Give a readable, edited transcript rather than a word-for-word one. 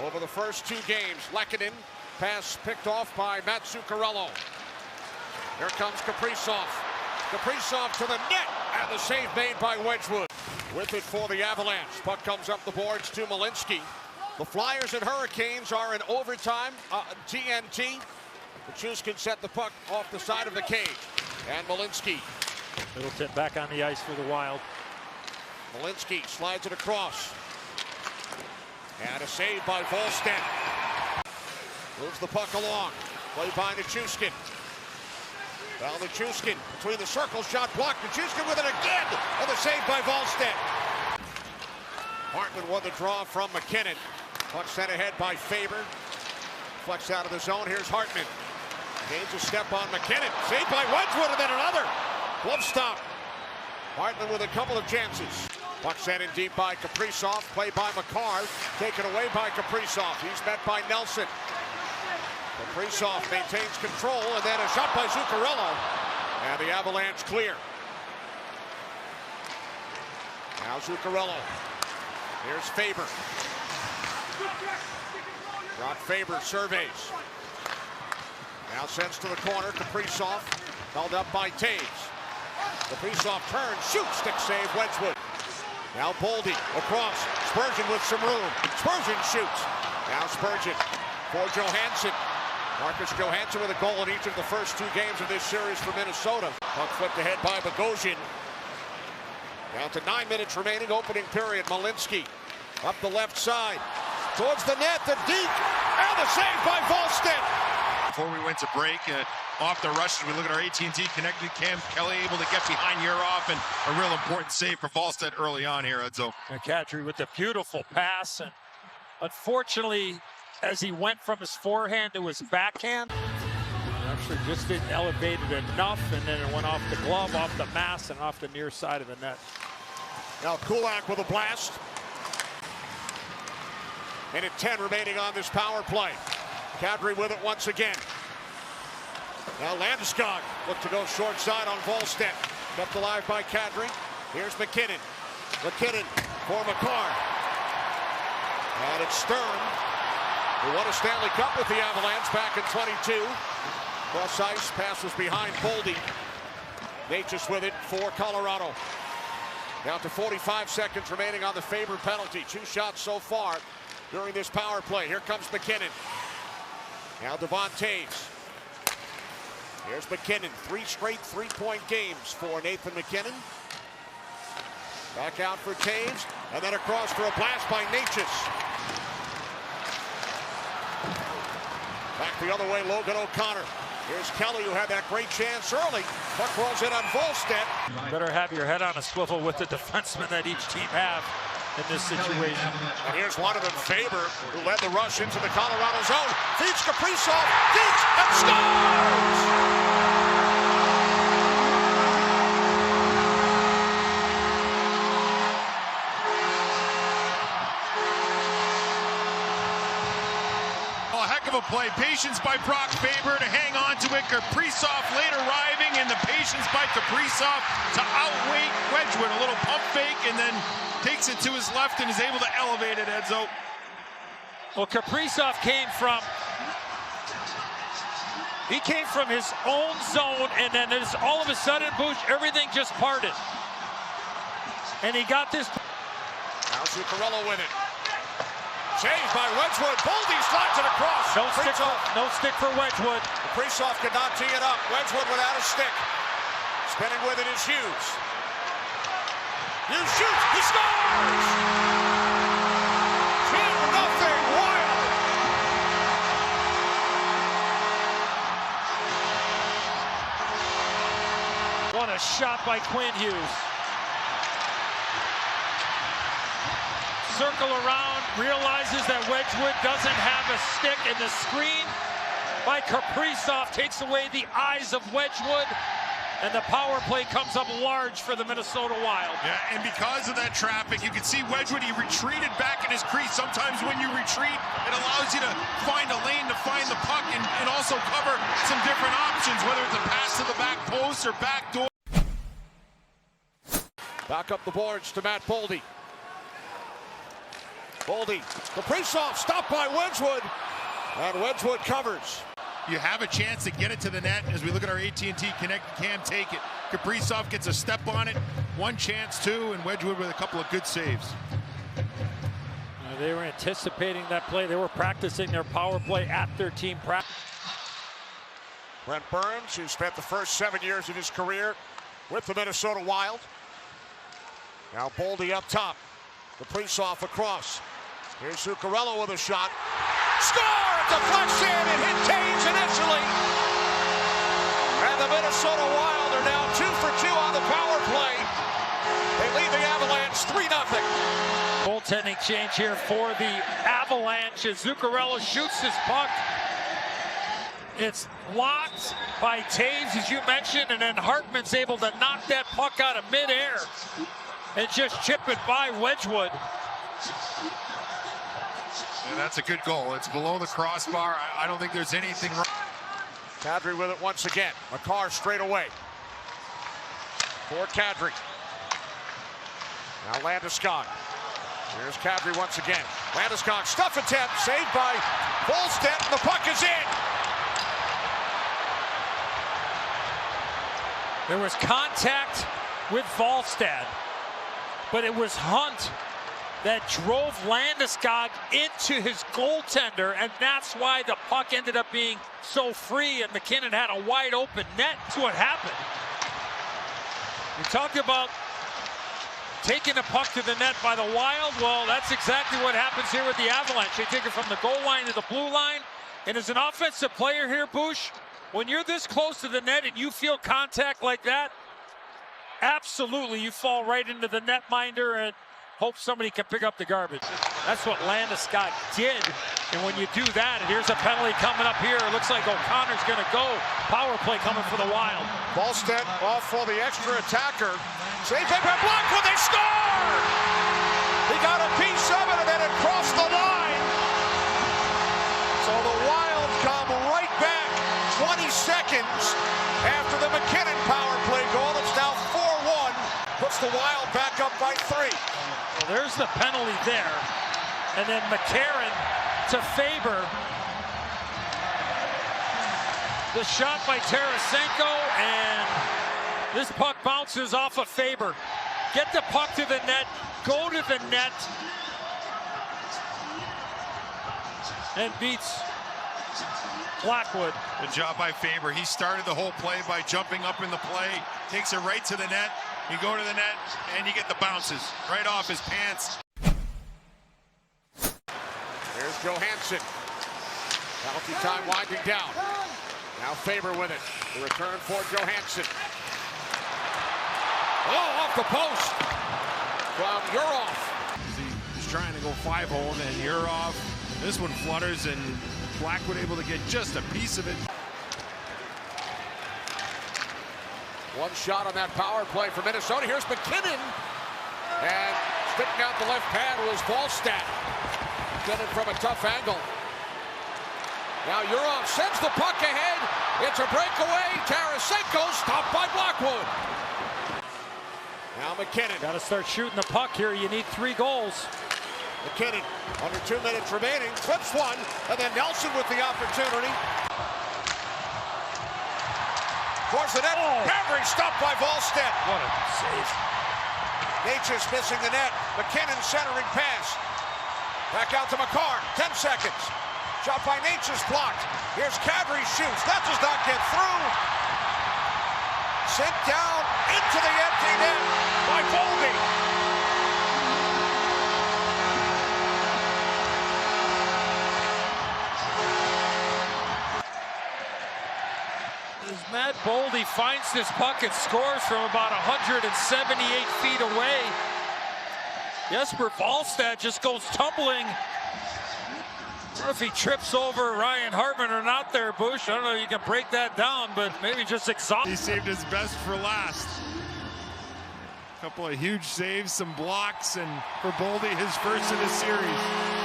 over the first two games. Lehkonen, pass picked off by Matt Zuccarello. Here comes Kaprizov. Kaprizov to the net, and the save made by Wedgwood. With it for the Avalanche. Puck comes up the boards to Malinsky. The Flyers and Hurricanes are in overtime. TNT. Chuskin set the puck off the side of the cage. And Malinsky. Middleton back on the ice for the Wild. Malinsky slides it across. And a save by Volstead. Moves the puck along. Play by Nichushkin. Well, Nichushkin between the circles, shot blocked. Nichushkin with it again. And the save by Volstead. Hartman won the draw from McKinnon. Puck sent ahead by Faber. Flex out of the zone. Here's Hartman. Gains a step on McKinnon. Saved by Wedgwood, and then another. Glove stop. Hartman with a couple of chances. Puck sent in deep by Kaprizov. Play by McCarr. Taken away by Kaprizov. He's met by Nelson. Kaprizov maintains control, and then a shot by Zuccarello. And the Avalanche clear. Now Zuccarello. Here's Faber. Brock Faber surveys. Now sends to the corner. Kaprizov held up by Taves. Kaprizov turns, shoots, stick save, Wedgwood. Now Boldy across. Spurgeon with some room. Spurgeon shoots. Now Spurgeon for Johansson. Marcus Johansson with a goal in each of the first two games of this series for Minnesota. Puck flipped ahead by Bogosian. Down to 9 minutes remaining, opening period. Malinsky up the left side. Towards the net, the deke, and the save by Volstead. Before we went to break, off the rushes, we look at our AT&T connected Cam Kelly able to get behind Yurov, and a real important save for Volstead early on here, Edzo. And Kadri with the beautiful pass, and unfortunately, as he went from his forehand to his backhand, actually just didn't elevate it enough, and then it went off the glove, off the mask, and off the near side of the net. Now Kulak with a blast. Minute 10 remaining on this power play. Kadri with it once again. Now Landeskog look to go short side on Volstead. Kept alive by Kadri. Here's McKinnon. McKinnon for McCarr. And it's Stern, who won a Stanley Cup with the Avalanche back in 22. Cross ice, pass was behind Boldy. Natchez with it for Colorado. Down to 45 seconds remaining on the Faber penalty. 2 shots so far during this power play. Here comes McKinnon. Now Devon Taves. Here's McKinnon. 3 straight 3-point games for Nathan McKinnon. Back out for Taves. And then across for a blast by Natchez. Back the other way, Logan O'Connor. Here's Kelly, who had that great chance early. Puck rolls in on Volstead. Better have your head on a swivel with the defensemen that each team have in this situation. And here's one of them, Faber, who led the rush into the Colorado zone. Feeds Kaprizov, deep, and scores! A play. Patience by Brock Faber to hang on to it. Kaprizov late arriving, and the patience by Kaprizov to outweight Wedgwood. A little pump fake, and then takes it to his left and is able to elevate it, Edzo. Well, Kaprizov came from his own zone, and then there's all of a sudden, Bush, everything just parted. And he got this. Now Zuccarello with it. Saved by Wedgwood. Boldy slides it across. No stick for Wedgwood. Kaprizov could not tee it up. Wedgwood without a stick. Spinning with it is Hughes. Hughes shoots. He scores! 2-0 Wild. What a shot by Quinn Hughes. Circle around, realizes that Wedgwood doesn't have a stick, and the screen by Kaprizov takes away the eyes of Wedgwood, and the power play comes up large for the Minnesota Wild. Yeah, and because of that traffic, you can see Wedgwood, he retreated back in his crease. Sometimes when you retreat, it allows you to find a lane to find the puck and also cover some different options, whether it's a pass to the back post or back door. Back up the boards to Matt Boldy. Boldy, the Kaprizov, stopped by Wedgwood, and Wedgwood covers. You have a chance to get it to the net. As we look at our AT&T Connect, you can't take it. Kaprizov gets a step on it, one chance, two, and Wedgwood with a couple of good saves. They were anticipating that play. They were practicing their power play at their team practice. Brent Burns, who spent the first 7 years of his career with the Minnesota Wild. Now Boldy up top. Kaprizov across. Here's Zuccarello with a shot. Score! Deflection! It hit Taves initially. And the Minnesota Wild are now 2 for 2 on the power play. They lead the Avalanche 3-0. Goaltending change here for the Avalanche as Zuccarello shoots his puck. It's blocked by Taves, as you mentioned, and then Hartman's able to knock that puck out of midair and just chip it by Wedgwood. And that's a good goal. It's below the crossbar. I don't think there's anything wrong. Kadri with it once again. McCarr straight away. For Kadri. Now Landeskog. Here's Kadri once again. Landeskog stuff attempt, saved by Volstead. The puck is in. There was contact with Volstead, but it was Hunt that drove Landeskog into his goaltender, and that's why the puck ended up being so free, and McKinnon had a wide open net. That's what happened. You talked about taking the puck to the net by the Wild. Well, that's exactly what happens here with the Avalanche. They take it from the goal line to the blue line, and as an offensive player here, Bush, when you're this close to the net and you feel contact like that, absolutely you fall right into the netminder and hope somebody can pick up the garbage. That's what Landeskog did. And when you do that, and here's a penalty coming up here. It looks like O'Connor's going to go. Power play coming for the Wild. Volstead off for the extra attacker. Saved by Blackwood. They score! He got a piece of it, and then it crossed the line. So the Wild come right back 20 seconds after the McKinnon power play goal. It's now 4-1. Puts the Wild back up by 3. Well, there's the penalty there. And then McCarron to Faber. The shot by Tarasenko, and this puck bounces off of Faber. Get the puck to the net, go to the net, and beats Blackwood. Good job by Faber. He started the whole play by jumping up in the play, takes it right to the net. You go to the net, and you get the bounces right off his pants. There's Johansson. Penalty time winding down. Now Faber with it. The return for Johansson. Oh, off the post from Urov. He's trying to go 5-0, and Urov. This one flutters, and Blackwood able to get just a piece of it. One shot on that power play for Minnesota. Here's McKinnon. And sticking out the left pad was Volstead. McKinnon from a tough angle. Now Urov sends the puck ahead. It's a breakaway. Tarasenko stopped by Blackwood. Now McKinnon. Got to start shooting the puck here. You need 3 goals. McKinnon, under 2 minutes remaining, flips one, and then Nelson with the opportunity. Towards the net, Kadri stopped by Volstead. What a save. Natchez missing the net. McKinnon centering pass. Back out to McCarr, 10 seconds. Shot by Natchez blocked. Here's Kadri shoots, that does not get through. Sent down into the empty net by Boldy. As Matt Boldy finds this puck and scores from about 178 feet away. Jesper Volstead just goes tumbling. I don't know if he trips over Ryan Hartman or not there, Bush. I don't know if you can break that down, but maybe just exhaust. He saved his best for last. A couple of huge saves, some blocks, and for Boldy, his first in the series.